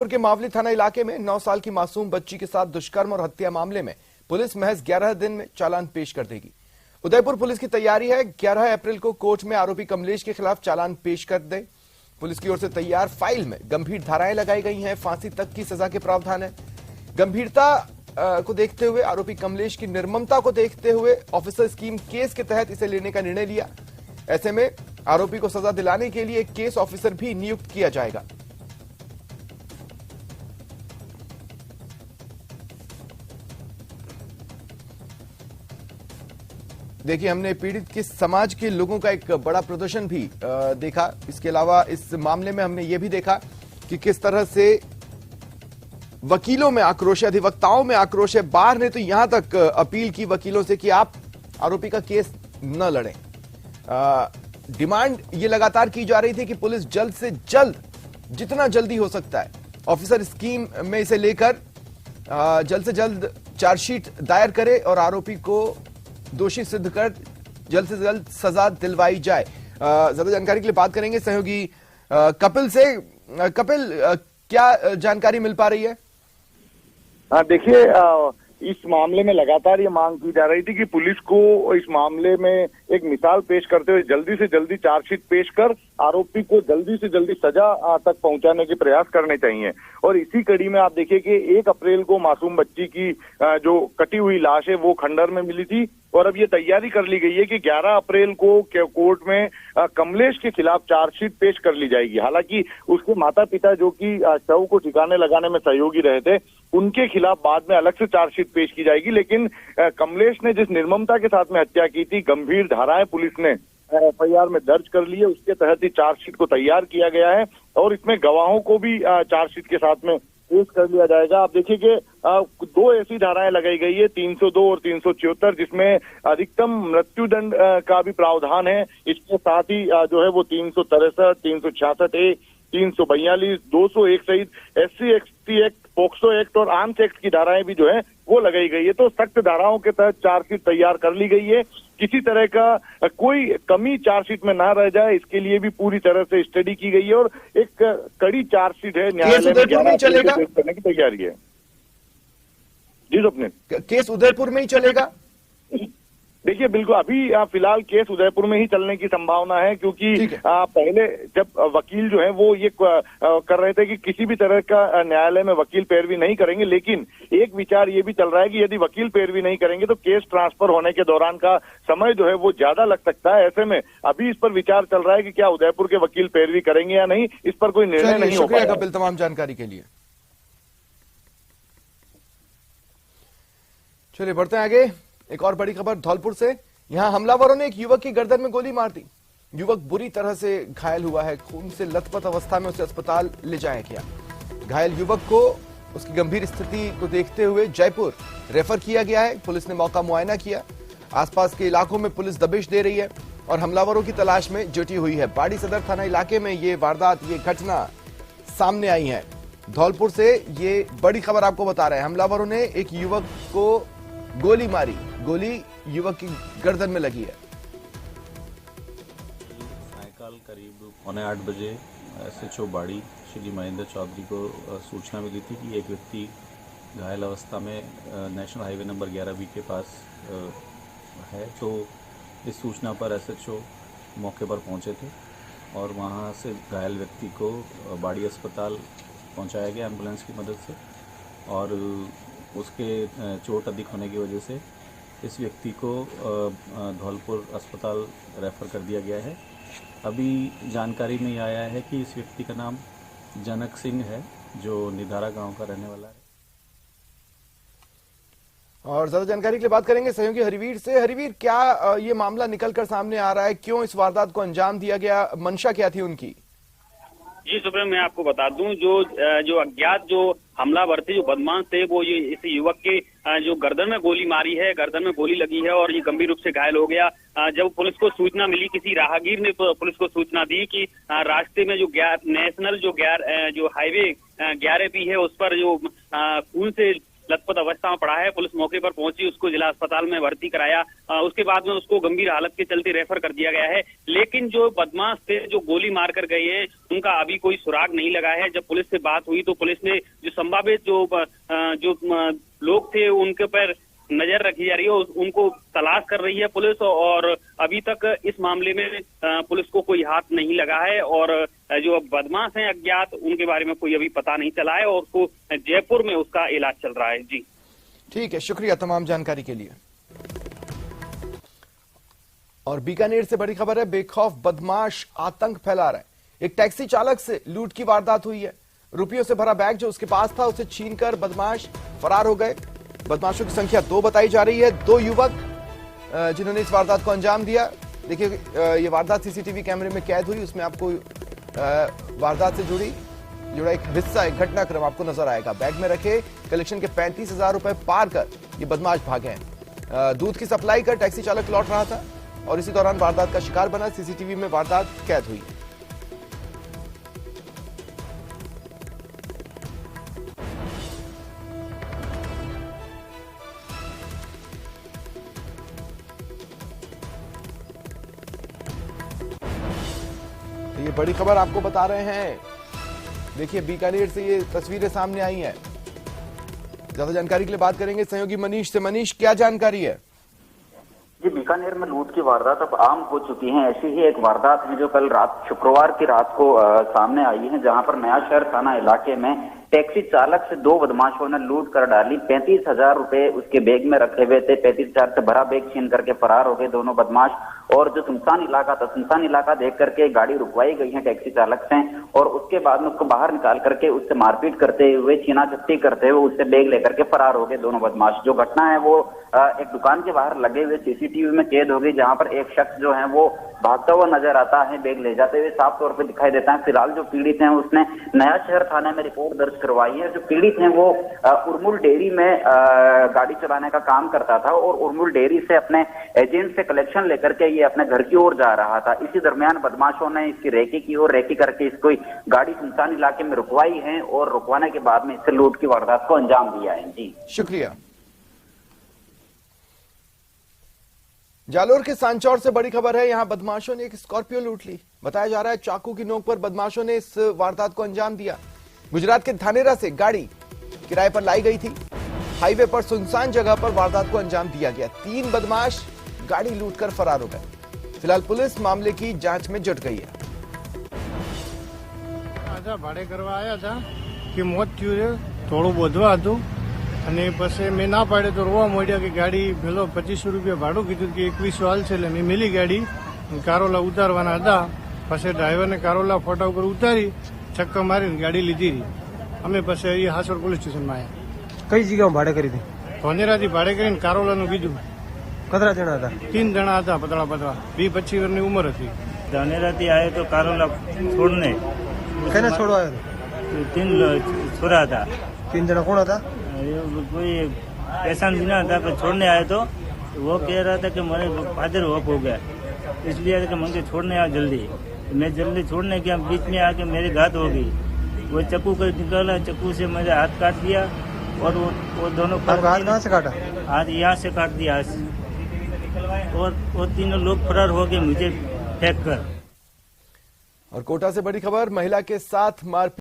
के मावली थाना इलाके में 9 साल की मासूम बच्ची के साथ दुष्कर्म और हत्या मामले में पुलिस महज 11 दिन में चालान पेश कर देगी। उदयपुर पुलिस की तैयारी है 11 अप्रैल को कोर्ट में आरोपी कमलेश के खिलाफ चालान पेश कर दे। पुलिस की ओर से तैयार फाइल में गंभीर धाराएं लगाई गई हैं, फांसी तक की सजा के प्रावधान है। गंभीरता को देखते हुए, आरोपी कमलेश की निर्ममता को देखते हुए ऑफिसर स्कीम केस के तहत इसे लेने का निर्णय लिया। ऐसे में आरोपी को सजा दिलाने के लिए एक केस ऑफिसर भी नियुक्त किया जाएगा। देखिए, हमने पीड़ित के समाज के लोगों का एक बड़ा प्रदर्शन भी देखा। इसके अलावा इस मामले में हमने ये भी देखा कि किस तरह से वकीलों में आक्रोश है, अधिवक्ताओं में आक्रोश है। बार ने तो यहां तक अपील की वकीलों से कि आप आरोपी का केस न लड़ें। डिमांड ये लगातार की जा रही थी कि पुलिस जल्द से जल्द, जितना जल्दी हो सकता है, ऑफिसर स्कीम में इसे लेकर जल्द से जल्द चार्जशीट दायर करे और आरोपी को दोषी सिद्ध कर जल्द से जल्द सजा दिलवाई जाए। ज्यादा जानकारी के लिए बात करेंगे सहयोगी कपिल से। कपिल, क्या जानकारी मिल पा रही है? देखिए, इस मामले में लगातार ये मांग की जा रही थी कि पुलिस को इस मामले में एक मिसाल पेश करते हुए जल्दी से जल्दी चार्जशीट पेश कर आरोपी को जल्दी से जल्दी सजा तक पहुंचाने के प्रयास करने चाहिए। और इसी कड़ी में आप देखिए कि 1 अप्रैल को मासूम बच्ची की जो कटी हुई लाश है वो खंडर में मिली थी और अब ये तैयारी कर ली गई है कि 11 अप्रैल को कोर्ट में कमलेश के खिलाफ चार्जशीट पेश कर ली जाएगी। हालांकि उसके माता पिता जो कि शव को ठिकाने लगाने में सहयोगी रहे थे, उनके खिलाफ बाद में अलग से चार्जशीट पेश की जाएगी। लेकिन कमलेश ने जिस निर्ममता के साथ में हत्या की थी, गंभीर धाराएं पुलिस ने एफआईआर में दर्ज कर ली है, उसके तहत ही चार्जशीट को तैयार किया गया है और इसमें गवाहों को भी चार्जशीट के साथ में पेश कर लिया जाएगा। आप देखिए कि 2 ऐसी धाराएं लगाई गई है, 302 और 374, जिसमें अधिकतम मृत्युदंड का भी प्रावधान है। इसके साथ ही जो है वो 363, 366 ए, 342, 201 सहित SC ST act, POCSO act और आर्म्स एक्ट की धाराएं भी जो है वो लगाई गई है। तो सख्त धाराओं के तहत चार्जशीट तैयार कर ली गई है। किसी तरह का कोई कमी चार्जशीट में ना रह जाए, इसके लिए भी पूरी तरह से स्टडी की गई है और एक कड़ी चार्जशीट है न्यायालय में करने की तैयारी है। जी स्वप्न, केस उदयपुर में ही चलेगा? देखिए, बिल्कुल अभी फिलहाल केस उदयपुर में ही चलने की संभावना है, क्योंकि पहले जब वकील जो है वो ये कर रहे थे कि किसी भी तरह का न्यायालय में वकील पैरवी नहीं करेंगे। लेकिन एक विचार ये भी चल रहा है कि यदि वकील पैरवी नहीं करेंगे तो केस ट्रांसफर होने के दौरान का समय जो है वो ज्यादा लग सकता है। ऐसे में अभी इस पर विचार चल रहा है कि क्या उदयपुर के वकील पैरवी करेंगे या नहीं, इस पर कोई निर्णय नहीं हो पाया। कपिल, तमाम जानकारी के लिए। चलिए बढ़ते हैं आगे। एक और बड़ी खबर धौलपुर से। यहां हमलावरों ने एक युवक की गर्दन में गोली मार दी। युवक बुरी तरह से घायल हुआ है। खून से लथपथ अवस्था में उसे अस्पताल ले जाया गया। घायल युवक को उसकी गंभीर स्थिति को देखते हुए जयपुर रेफर किया गया है। पुलिस ने मौका मुआयना किया। आसपास के इलाकों में पुलिस दबिश दे रही है और हमलावरों की तलाश में जुटी हुई है। बाड़ी सदर थाना इलाके में ये वारदात, ये घटना सामने आई है। धौलपुर से ये बड़ी खबर आपको बता रहे हैं। हमलावरों ने एक युवक को गोली मारी। गोली युवक की गर्दन में लगी है। सायकाल करीब 7:45 बजे SHO बाड़ी श्री महेंद्र चौधरी को सूचना मिली थी कि एक व्यक्ति घायल अवस्था में नेशनल हाईवे नंबर 11B के पास है। तो इस सूचना पर SHO मौके पर पहुंचे थे और वहां से घायल व्यक्ति को बाड़ी अस्पताल पहुंचाया गया एम्बुलेंस की मदद से और उसके चोट अधिक होने की वजह से इस व्यक्ति को धौलपुर अस्पताल रेफर कर दिया गया है। अभी जानकारी में आया है कि इस व्यक्ति का नाम जनक सिंह है, जो निधारा गांव का रहने वाला है। और ज्यादा जानकारी के लिए बात करेंगे सहयोगी हरिवीर से। हरिवीर, क्या ये मामला निकलकर सामने आ रहा है? क्यों इस वारदात को अंजाम दिया गया? मंशा क्या थी उनकी? जी सुब्रह, मैं आपको बता दूं, जो अज्ञात जो हमलावर थे, जो बदमाश थे, वो ये इस युवक के जो गर्दन में गोली मारी है, गर्दन में गोली लगी है और ये गंभीर रूप से घायल हो गया। जब पुलिस को सूचना मिली, किसी राहगीर ने पुलिस को सूचना दी कि रास्ते में जो नेशनल जो हाईवे 11B है, उस पर जो खून से लथपथ अवस्था में पड़ा है। पुलिस मौके पर पहुंची, उसको जिला अस्पताल में भर्ती कराया। उसके बाद में उसको गंभीर हालत के चलते रेफर कर दिया गया है। लेकिन जो बदमाश थे, जो गोली मारकर गए हैं, उनका अभी कोई सुराग नहीं लगा है। जब पुलिस से बात हुई तो पुलिस ने जो संभावित जो लोग थे उनके पर नजर रखी जा रही है, उनको तलाश कर रही है पुलिस। और अभी तक इस मामले में पुलिस को कोई हाथ नहीं लगा है और जो बदमाश हैं अज्ञात, उनके बारे में कोई अभी पता नहीं चला है और उसको जयपुर में उसका इलाज चल रहा है। जी ठीक है, शुक्रिया तमाम जानकारी के लिए। और बीकानेर से बड़ी खबर है, बेखौफ बदमाश आतंक फैला रहा है। एक टैक्सी चालक से लूट की वारदात हुई है। रुपयों से भरा बैग जो उसके पास था उसे छीनकर बदमाश फरार हो गए। बदमाशों की संख्या 2 बताई जा रही है। 2 युवक जिन्होंने इस वारदात को अंजाम दिया। देखिए, ये वारदात सीसीटीवी कैमरे में कैद हुई। उसमें आपको वारदात से जुड़ा एक हिस्सा, एक घटनाक्रम आपको नजर आएगा। बैग में रखे कलेक्शन के 35,000 रुपए पार कर ये बदमाश भागे हैं। दूध की सप्लाई कर टैक्सी चालक लौट रहा था और इसी दौरान वारदात का शिकार बना। सीसीटीवी में वारदात कैद हुई। ये बड़ी खबर आपको बता रहे हैं। देखिए, बीकानेर से ये तस्वीरें सामने आई हैं। ज्यादा जानकारी के लिए बात करेंगे सहयोगी मनीष से। मनीष, क्या जानकारी है? जी, बीकानेर में लूट की वारदात अब आम हो चुकी है। ऐसी ही एक वारदात है जो कल रात, शुक्रवार की रात को सामने आई है, जहां पर नया शहर थाना इलाके में टैक्सी चालक से 2 बदमाशों ने लूट कर डाली। 35,000 रुपए उसके बैग में रखे हुए थे। 35,000 से भरा बैग छीन करके फरार हो गए दोनों बदमाश। और जो सुनसान इलाका था, सुनसान इलाका देख करके गाड़ी रुकवाई गई है टैक्सी चालक से और उसके बाद में उसको बाहर निकाल करके उससे मारपीट करते हुए, छीना झपटी करते हुए उससे बैग लेकर के फरार हो गए दोनों बदमाश। जो घटना है वो एक दुकान के बाहर लगे हुए सीसीटीवी में कैद हो गई, जहां पर एक शख्स जो है वो भागता हुआ नजर आता है, बैग ले जाते हुए साफ तौर पर दिखाई देता है। फिलहाल जो पीड़ित हैं उसने नया शहर थाने में रिपोर्ट दर्ज करवाई है। जो पीड़ित हैं वो उर्मुल डेयरी में गाड़ी चलाने का काम करता था और उर्मुल डेयरी से अपने एजेंट से कलेक्शन लेकर के ये अपने घर की ओर जा रहा था। इसी दरमियान बदमाशों ने इसकी रेकी की और रेकी करके इसको गाड़ी सुनसान इलाके में रुकवाई है और रुकवाने के बाद में इससे लूट की वारदात को अंजाम दिया है। जी शुक्रिया। जालोर के सांचौर से बड़ी खबर है। यहां बदमाशों ने एक स्कॉर्पियो लूट ली। बताया जा रहा है चाकू की नोक पर बदमाशों ने इस वारदात को अंजाम दिया। गुजरात के धानेरा से गाड़ी किराए पर लाई गई थी। हाईवे पर सुनसान जगह पर वारदात को अंजाम दिया गया। 3 बदमाश गाड़ी लूटकर फरार हो गए। फिलहाल पुलिस मामले की जांच में जुट गई है। आजा भाड़े करवा आया था कि मौत थયું છે, થોડું બોધવા હતું અને પછી મેં ના પાડે તો રોવા મોડ્યા કે ગાડી પેલો 2500 રૂપિયા ભાડું કીધું કે 2100 હાલશે એટલે મેં મિલી ગાડી કારોલા ઉતારવાના હતા. પછી ડ્રાઈવરને કારોલા ફોટા ઉપર ઉતારી ચક્કા મારીને ગાડી લીધી રહી. અમે પછી અહીં હાસોર પોલીસ સ્ટેશનમાં આવ્યા. કઈ જગ્યામાં ભાડે કરી હતી? ધોનેરાથી ભાડે કરીને કારોલાનું કીધું. કતરા જણા હતા? 3 જણા હતા, પતળા પતળા, 20-25 વર્ષની ઉંમર હતી. धानेराથી आए तो कारोला छोड़ने કેને છોડવા આવ્યો? 3 छोरा था। 3 જણા કોણ હતા? ये कोई पहचान भी ना था, पर छोड़ने आए तो वो कह रहा था कि मेरे फादर ऑफ हो गया, इसलिए कि मुझे छोड़ने आओ जल्दी। मैं जल्दी छोड़ने गया, बीच में आके मेरी घात हो गई। वो चाकू कर निकाला, चाकू से मेरा हाथ काट दिया और वो दोनों आपका हाथ कहाँ से काटा? हाथ यहाँ से काट दिया और वो तीनों लोग फरार हो गए मुझे फेंक कर। और कोटा से बड़ी खबर, महिला के साथ मारपीट